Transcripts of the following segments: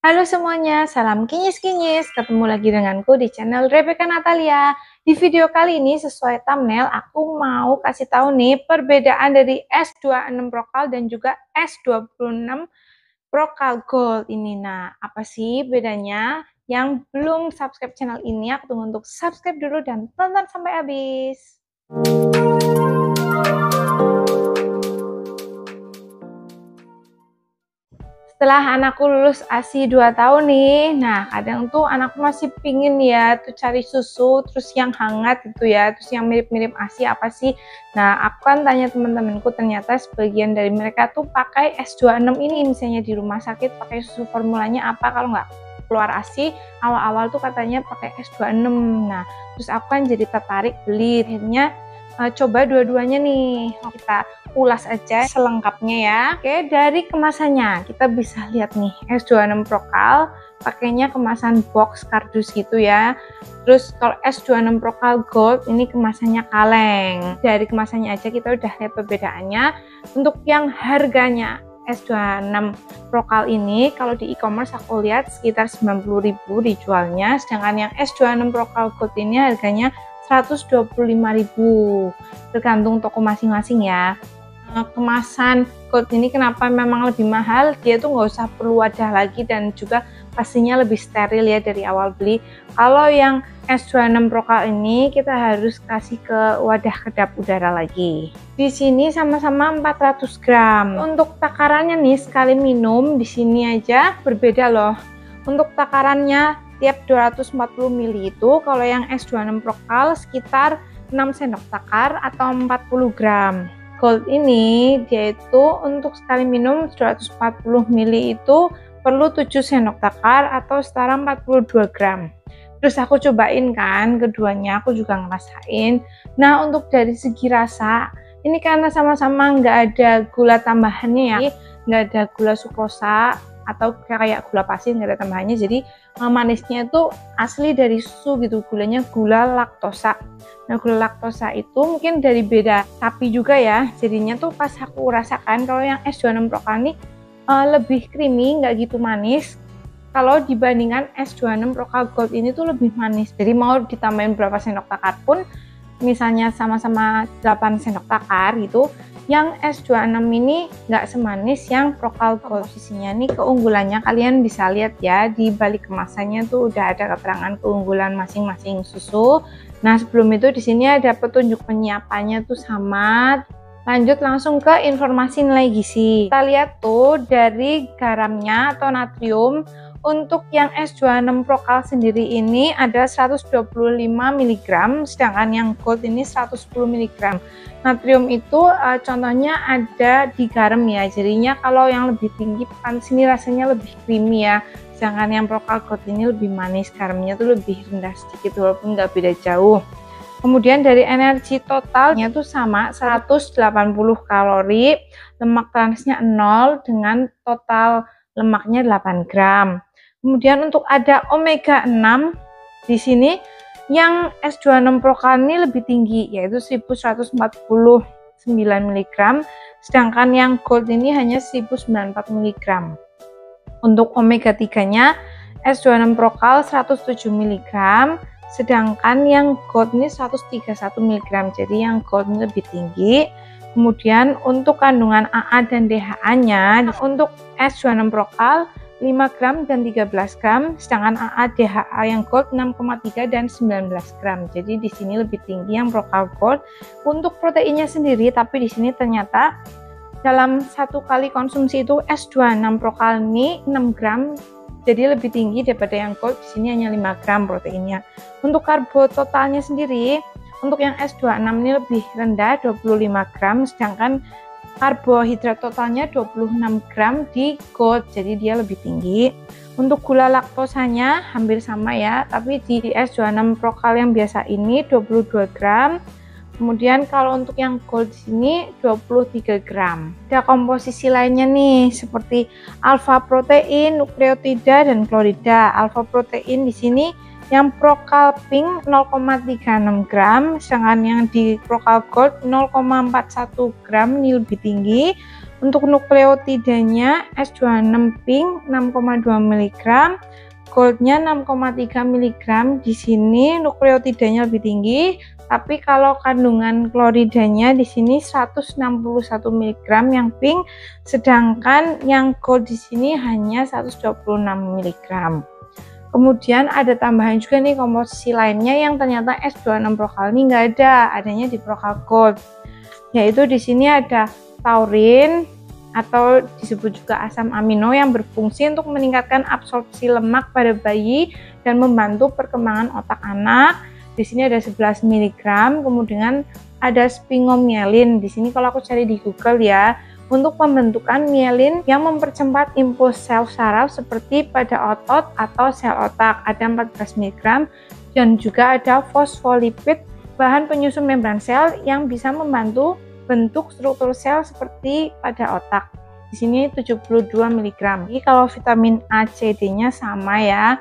Halo semuanya, salam kinyis-kinyis. Ketemu lagi denganku di channel Rebecca Natalia. Di video kali ini sesuai thumbnail, aku mau kasih tahu nih perbedaan dari S26 Prokal dan juga S26 Prokal Gold ini. Nah, apa sih bedanya? Yang belum subscribe channel ini, aku tunggu untuk subscribe dulu dan tonton sampai habis. Setelah anakku lulus ASI 2 tahun nih, nah kadang tuh anakku masih pingin ya tuh cari susu terus yang hangat gitu ya, terus yang mirip-mirip ASI apa sih. Nah aku kan tanya teman-temanku, ternyata sebagian dari mereka tuh pakai S26 ini, misalnya di rumah sakit pakai susu formulanya apa, kalau nggak keluar ASI awal-awal tuh katanya pakai S26. Nah terus aku kan jadi tertarik beli, akhirnya coba dua-duanya nih, kita ulas aja selengkapnya ya. Oke, dari kemasannya kita bisa lihat nih, S26 Prokal pakainya kemasan box kardus gitu ya. Terus kalau S26 Prokal Gold ini kemasannya kaleng. Dari kemasannya aja kita udah lihat perbedaannya. Untuk yang harganya S26 Prokal ini kalau di e-commerce aku lihat sekitar 90.000 dijualnya, sedangkan yang S26 Prokal Gold ini harganya 125.000, tergantung toko masing-masing ya. Kemasan gold ini kenapa memang lebih mahal, dia tuh nggak usah perlu wadah lagi dan juga pastinya lebih steril ya dari awal beli. Kalau yang S26 Prokal ini kita harus kasih ke wadah kedap udara lagi. Di sini sama-sama 400 gram. Untuk takarannya nih, sekali minum di sini aja berbeda loh. Untuk takarannya tiap 240 ml itu kalau yang S26 Prokal sekitar 6 sendok takar atau 40 gram. Gold ini dia itu untuk sekali minum 240 ml itu perlu 7 sendok takar atau setara 42 gram. Terus aku cobain kan keduanya, aku juga ngerasain. Nah untuk dari segi rasa ini karena sama-sama nggak ada gula tambahannya ya, nggak ada gula sukrosa atau kayak gula pasir, nggak ada tambahannya, jadi manisnya itu asli dari susu gitu, gulanya gula laktosa. Nah gula laktosa itu mungkin dari beda sapi juga ya, jadinya tuh pas aku rasakan kalau yang S26 Prokal ini lebih creamy, nggak gitu manis. Kalau dibandingkan S26 Prokal Gold ini tuh lebih manis, jadi mau ditambahin berapa sendok takar pun, misalnya sama-sama 8 sendok takar gitu, yang S26 ini nggak semanis yang Prokal Gold. Posisinya nih keunggulannya kalian bisa lihat ya, di balik kemasannya tuh udah ada keterangan keunggulan masing-masing susu. Nah sebelum itu di sini ada petunjuk penyiapannya tuh sama. Lanjut langsung ke informasi nilai gizi. Kita lihat tuh dari garamnya atau natrium. Untuk yang S26 Prokal sendiri ini ada 125 mg, sedangkan yang gold ini 110 mg. Natrium itu contohnya ada di garam ya, jadinya kalau yang lebih tinggi pekan sini rasanya lebih creamy ya, sedangkan yang Prokal Gold ini lebih manis, garamnya tuh lebih rendah sedikit walaupun nggak beda jauh. Kemudian dari energi totalnya tuh sama, 180 kalori, lemak transnya 0 dengan total lemaknya 8 gram. Kemudian untuk ada omega 6 di sini yang S26 Prokal ini lebih tinggi, yaitu 1149 mg, sedangkan yang gold ini hanya 1094 mg. Untuk omega 3-nya S26 Prokal 107 mg, sedangkan yang gold ini 131 mg, jadi yang gold ini lebih tinggi. Kemudian untuk kandungan AA dan DHA-nya untuk S26 Prokal 5 gram dan 13 gram, sedangkan AA DHA yang gold 6,3 dan 19 gram. Jadi di sini lebih tinggi yang Prokal Gold. Untuk proteinnya sendiri, tapi di sini ternyata dalam satu kali konsumsi itu S26 Prokal ini 6 gram, jadi lebih tinggi daripada yang gold. Di sini hanya 5 gram proteinnya. Untuk karbo totalnya sendiri, untuk yang S26 ini lebih rendah 25 gram, sedangkan karbohidrat totalnya 26 gram di gold, jadi dia lebih tinggi. Untuk gula laktosanya hampir sama ya, tapi di S26 Prokal yang biasa ini 22 gram. Kemudian kalau untuk yang gold di sini 23 gram. Ada komposisi lainnya nih seperti alfa protein, nukleotida dan klorida. Alfa protein di sini yang Prokal Pink 0,36 gram, sedangkan yang di Prokal Gold 0,41 gram, ini lebih tinggi. Untuk nukleotidanya S26 pink 6,2 mg, goldnya 6,3 mg. Di sini nukleotidanya lebih tinggi, tapi kalau kandungan kloridanya di sini 161 mg yang pink, sedangkan yang gold di sini hanya 126 mg. Kemudian ada tambahan juga nih komposisi lainnya yang ternyata S26 Procal ini nggak ada, adanya di Procal Gold. Yaitu di sini ada taurin atau disebut juga asam amino yang berfungsi untuk meningkatkan absorpsi lemak pada bayi dan membantu perkembangan otak anak. Di sini ada 11 mg. Kemudian ada sphingomyelin. Di sini kalau aku cari di Google ya, untuk pembentukan mielin yang mempercepat impuls sel saraf seperti pada otot atau sel otak, ada 14 mg. Dan juga ada fosfolipid, bahan penyusun membran sel yang bisa membantu bentuk struktur sel seperti pada otak. Di sini 72 mg. Jadi kalau vitamin A, C, D-nya sama ya.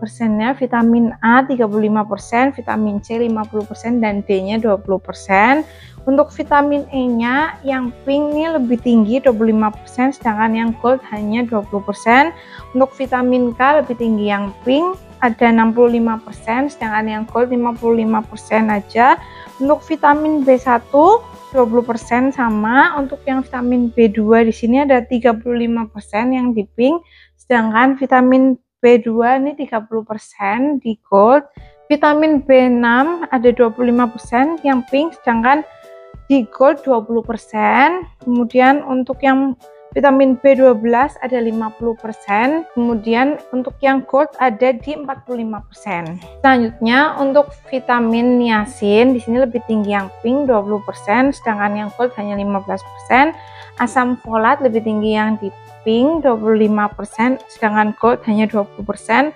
Persennya vitamin A 35%, vitamin C 50%, dan D-nya 20%. Untuk vitamin E-nya yang pink ini lebih tinggi 25%, sedangkan yang gold hanya 20%. Untuk vitamin K lebih tinggi yang pink ada 65%, sedangkan yang gold 55% aja. Untuk vitamin B1 20% sama. Untuk yang vitamin B2 di sini ada 35% yang di pink, sedangkan vitamin B2 ini 30% di gold. Vitamin B6 ada 25% yang pink, sedangkan di gold 20%. Kemudian untuk yang vitamin B12 ada 50%, kemudian untuk yang gold ada di 45%. Selanjutnya untuk vitamin niacin di sini lebih tinggi yang pink 20%, sedangkan yang gold hanya 15%. Asam folat lebih tinggi yang di pink 25%, sedangkan gold hanya 20%.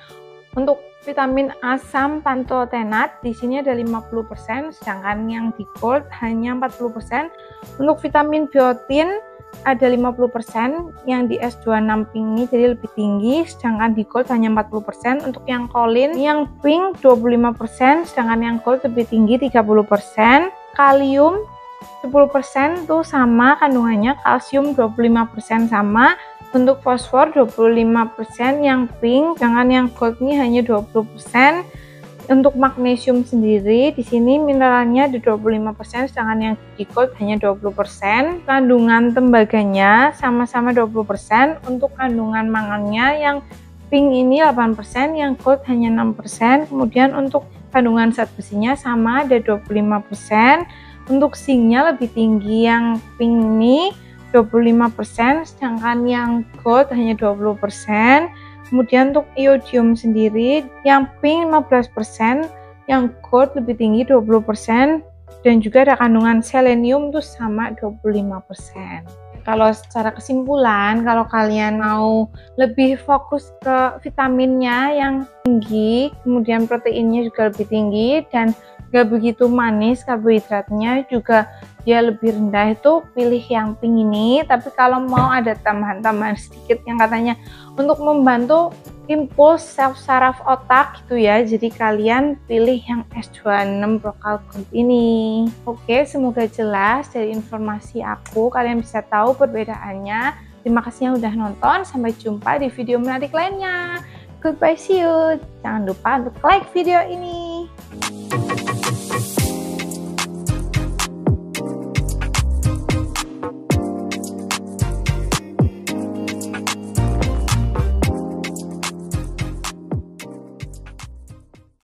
Untuk vitamin asam pantotenat di sini ada 50%, sedangkan yang di gold hanya 40%. Untuk vitamin biotin ada 50% yang di S26 pink ini jadi lebih tinggi, sedangkan di gold hanya 40%. Untuk yang kolin yang pink 25%, sedangkan yang gold lebih tinggi 30%. Kalium 10% tuh sama kandungannya, kalsium 25% sama. Untuk fosfor 25% yang pink, sedangkan yang gold ini hanya 20%. Untuk magnesium sendiri di sini mineralnya di 25%, sedangkan yang di gold hanya 20%. Kandungan tembaganya sama-sama 20%. Untuk kandungan mangannya yang pink ini 8%, yang gold hanya 6%. Kemudian untuk kandungan zat besinya sama ada 25%. Untuk zinc-nya lebih tinggi yang pink ini 25%, sedangkan yang gold hanya 20%. Kemudian untuk iodium sendiri yang pink 15%, yang gold lebih tinggi 20%, dan juga ada kandungan selenium tuh sama 25%. Kalau secara kesimpulan, kalau kalian mau lebih fokus ke vitaminnya yang tinggi, kemudian proteinnya juga lebih tinggi, dan gak begitu manis, karbohidratnya juga dia lebih rendah, itu pilih yang pink ini. Tapi kalau mau ada tambahan-tambahan sedikit yang katanya untuk membantu impuls sel saraf otak gitu ya, jadi kalian pilih yang S26 Procal Gold ini. Oke, semoga jelas dari informasi aku, kalian bisa tahu perbedaannya. Terima kasih yang udah nonton, sampai jumpa di video menarik lainnya. Goodbye, see you. Jangan lupa untuk like video ini.